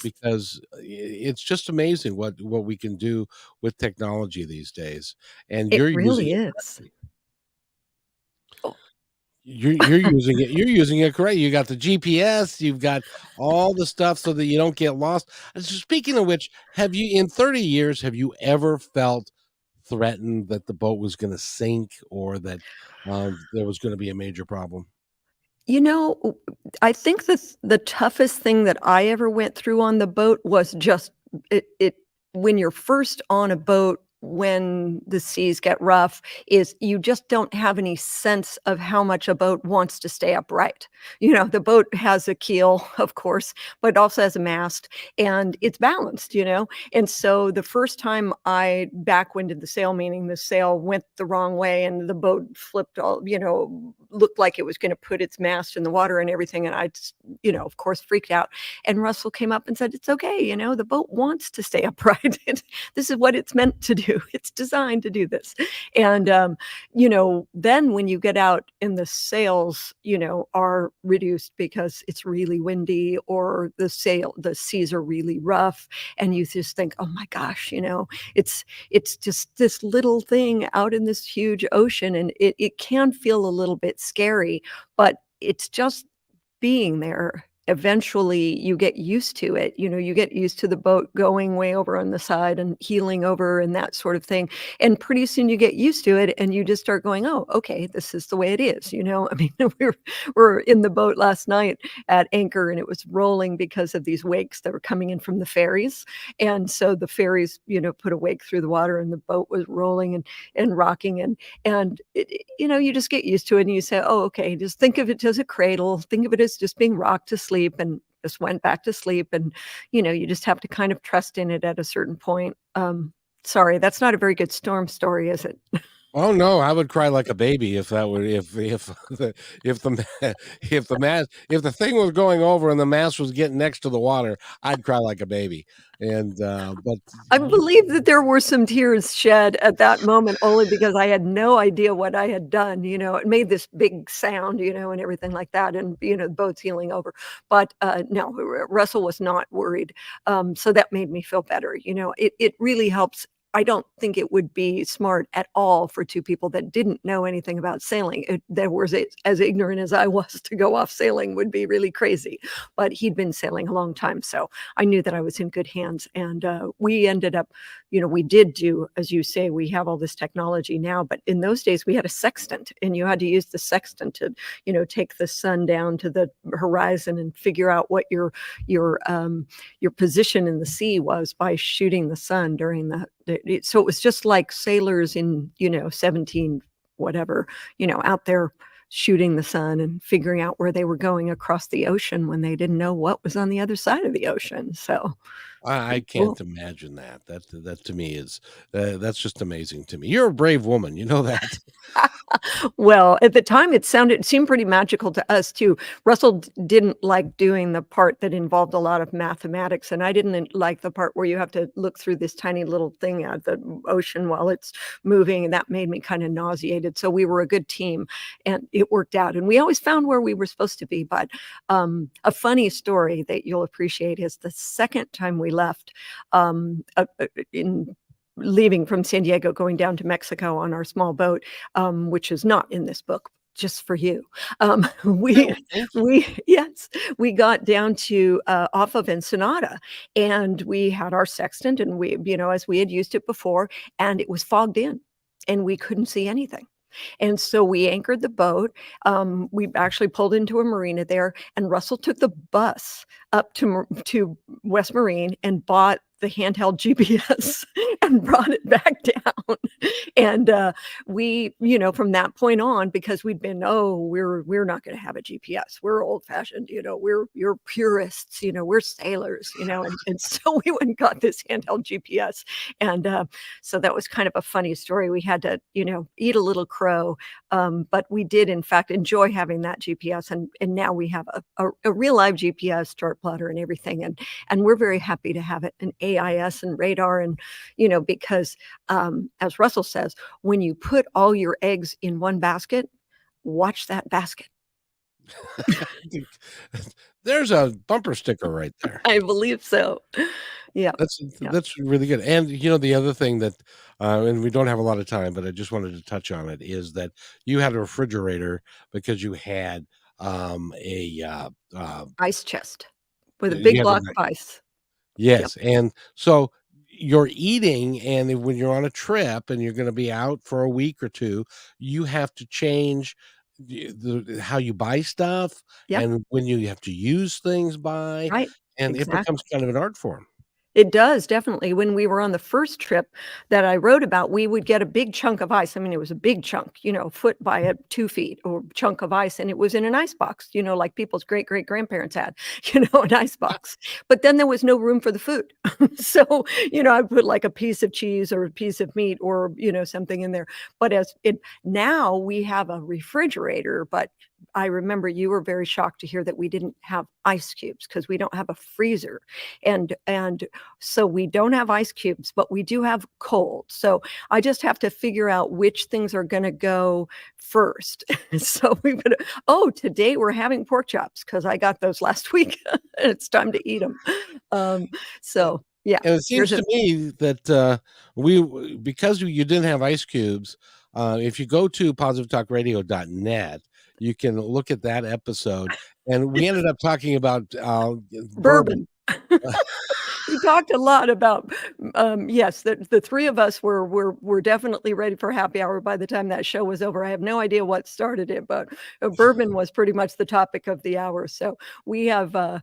Because it's just amazing what we can do with technology these days, and
It
you're
really
using it.
is. Oh.
You're using it. You're using it correct. You got the GPS. You've got all the stuff so that you don't get lost. So speaking of which, have you, in 30 years, have you ever felt threatened that the boat was going to sink, or that there was going to be a major problem?
You know, I think the toughest thing that I ever went through on the boat was just it when you're first on a boat, when the seas get rough, is you just don't have any sense of how much a boat wants to stay upright. You know, the boat has a keel, of course, but it also has a mast, and it's balanced, you know? And so the first time I backwinded the sail, meaning the sail went the wrong way and the boat flipped all, you know, looked like it was going to put its mast in the water and everything. And I just, you know, of course, freaked out. And Russell came up and said, "It's okay. You know, the boat wants to stay upright. This is what it's meant to do. It's designed to do this." And, you know, then when you get out and the sails, you know, are reduced because it's really windy, or the seas are really rough, and you just think, oh my gosh, you know, it's just this little thing out in this huge ocean, and it can feel a little bit scary, but it's just being there. Eventually you get used to it. You know, you get used to the boat going way over on the side and heeling over and that sort of thing. And pretty soon you get used to it, and you just start going, oh, okay, this is the way it is. You know, I mean, we're in the boat last night at anchor, and it was rolling because of these wakes that were coming in from the ferries. And so the ferries, you know, put a wake through the water, and the boat was rolling and rocking. And you know, you just get used to it, and you say, oh, okay, just think of it as a cradle. Think of it as just being rocked to sleep, and just went back to sleep. And, you know, you just have to kind of trust in it at a certain point. Sorry, that's not a very good storm story, is it?
Oh no, I would cry like a baby if that would if the thing was going over and the mast was getting next to the water, I'd cry like a baby. And but
I believe that there were some tears shed at that moment, only because I had no idea what I had done. You know, it made this big sound, you know, and everything like that, and, you know, the boat's heeling over. But no, Russell was not worried. So that made me feel better. You know, it really helps. I don't think it would be smart at all for two people that didn't know anything about sailing. That was as ignorant as I was, to go off sailing would be really crazy. But he'd been sailing a long time, so I knew that I was in good hands. And we ended up, you know, we did do, as you say, we have all this technology now, but in those days we had a sextant, and you had to use the sextant to, you know, take the sun down to the horizon and figure out what your position in the sea was by shooting the sun during the. So it was just like sailors in, you know, 17 whatever, you know, out there shooting the sun and figuring out where they were going across the ocean when they didn't know what was on the other side of the ocean. So
I
pretty cool.
can't imagine that. That to me is that's just amazing to me. You're a brave woman, you know that.
Well, at the time, it seemed pretty magical to us too. Russell didn't like doing the part that involved a lot of mathematics, and I didn't like the part where you have to look through this tiny little thing at the ocean while it's moving, and that made me kind of nauseated. So we were a good team, and it worked out. And we always found where we were supposed to be. But a funny story that you'll appreciate is the second time we left in leaving from San Diego, going down to Mexico on our small boat, which is not in this book, just for you.
Oh, thank you.
We got down to off of Ensenada, and we had our sextant, and we, as we had used it before, and it was fogged in, and we couldn't see anything. And so we anchored the boat. We actually pulled into a marina there, and Russell took the bus up to West Marine and bought the handheld GPS and brought it back down. And we, from that point on, because we'd been, we're not going to have a GPS. We're old fashioned, you're purists, we're sailors, and so we went and got this handheld GPS. And so that was kind of a funny story. We had to, eat a little crow, but we did, in fact, enjoy having that GPS. And now we have a real live GPS, chart plotter, and everything. And we're very happy to have it, an AIS and radar. And, because as Russell says, when you put all your eggs in one basket, watch that basket.
There's a bumper sticker right there.
I believe so. Yeah.
That's really good. And the other thing that and we don't have a lot of time, but I just wanted to touch on it, is that you had a refrigerator because you had a
Ice chest with a
you
big
had
block of ice.
yes. And so you're eating, and when you're on a trip and you're going to be out for a week or two, you have to change how you buy stuff,
Yep.
and when you have to use things by,
Right.
and it
Exactly.
becomes kind of an art form.
It does, definitely. When we were on the first trip that I wrote about, we would get a big chunk of ice. I mean, it was a big chunk, foot by 2 feet, or chunk of ice, and it was in an ice box, like people's great-great-grandparents had, an ice box. But then there was no room for the food. So, I put like a piece of cheese or a piece of meat or, something in there. But now we have a refrigerator, but I remember you were very shocked to hear that we didn't have ice cubes because we don't have a freezer. And so we don't have ice cubes, but we do have cold. So I just have to figure out which things are going to go first. So today we're having pork chops because I got those last week. And it's time to eat them. So yeah.
And it seems to me that because you didn't have ice cubes, if you go to positivetalkradio.net, you can look at that episode. And we ended up talking about bourbon.
We talked a lot about yes, the three of us were definitely ready for happy hour by the time that show was over. I have no idea what started it, but bourbon was pretty much the topic of the hour. So we have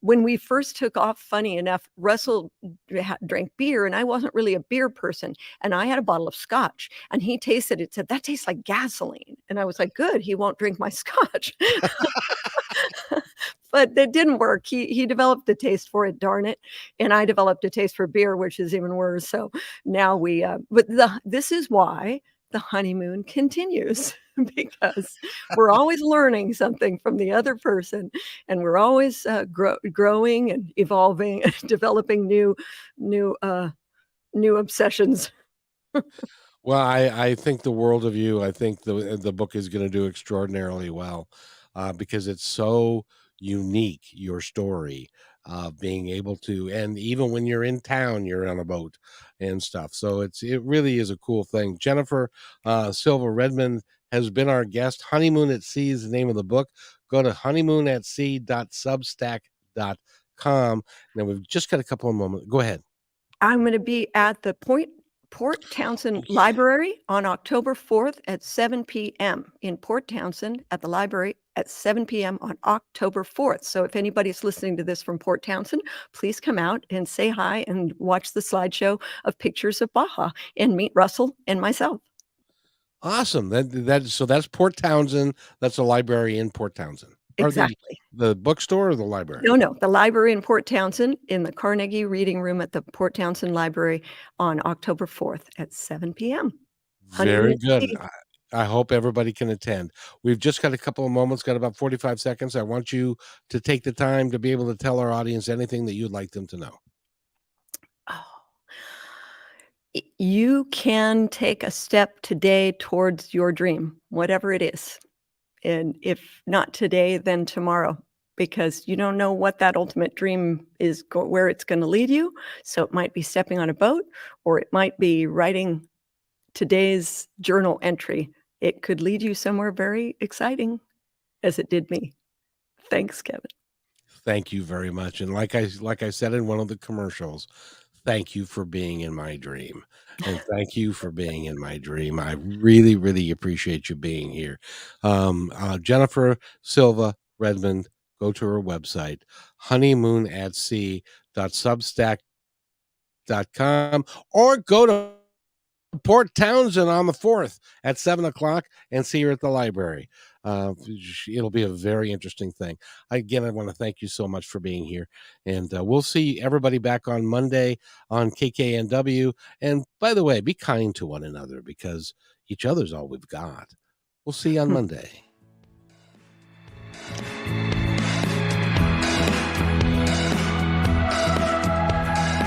when we first took off, funny enough, Russell drank beer, and I wasn't really a beer person. And I had a bottle of scotch, and he tasted it, said, "That tastes like gasoline." And I was like, "Good, he won't drink my scotch." But that didn't work. He developed a taste for it, darn it. And I developed a taste for beer, which is even worse. So now this is why the honeymoon continues, because we're always learning something from the other person, and we're always growing and evolving and developing new obsessions.
Well, I think the world of you. I think the book is going to do extraordinarily well because it's so unique, your story, being able to, and even when you're in town, you're on a boat and stuff. So it really is a cool thing. Jennifer Silva Redmond has been our guest. Honeymoon at Sea is the name of the book. Go to honeymoonatsea.substack.com. Now we've just got a couple of moments. Go ahead.
I'm going to be at the Port Townsend Library on October 4th at 7 p.m. in Port Townsend at the library at 7 p.m. on October 4th. So if anybody's listening to this from Port Townsend, please come out and say hi and watch the slideshow of pictures of Baja and meet Russell and myself.
Awesome. So that's Port Townsend. That's a library in Port Townsend. Or
Exactly.
the bookstore or the library?
No, the library in Port Townsend in the Carnegie Reading Room at the Port Townsend Library on October 4th at 7 p.m. Honeymoon
Very
at
good.
sea.
I hope everybody can attend. We've just got a couple of moments, got about 45 seconds. I want you to take the time to be able to tell our audience anything that you'd like them to know.
Oh. You can take a step today towards your dream, whatever it is. And if not today, then tomorrow, because you don't know what that ultimate dream is, where it's going to lead you. So it might be stepping on a boat, or it might be writing today's journal entry. It could lead you somewhere very exciting, as it did me. Thanks, Kevin.
Thank you very much. And like I said in one of the commercials, thank you for being in my dream. And thank you for being in my dream. I really, really appreciate you being here. Jennifer Silva Redmond, go to her website, honeymoonatsea.substack.com, or go to Port Townsend on the 4th at 7:00 and see her at the library. It'll be a very interesting thing. Again, I want to thank you so much for being here, and we'll see everybody back on Monday on KKNW. And by the way, be kind to one another, because each other's all we've got. We'll see you on Monday.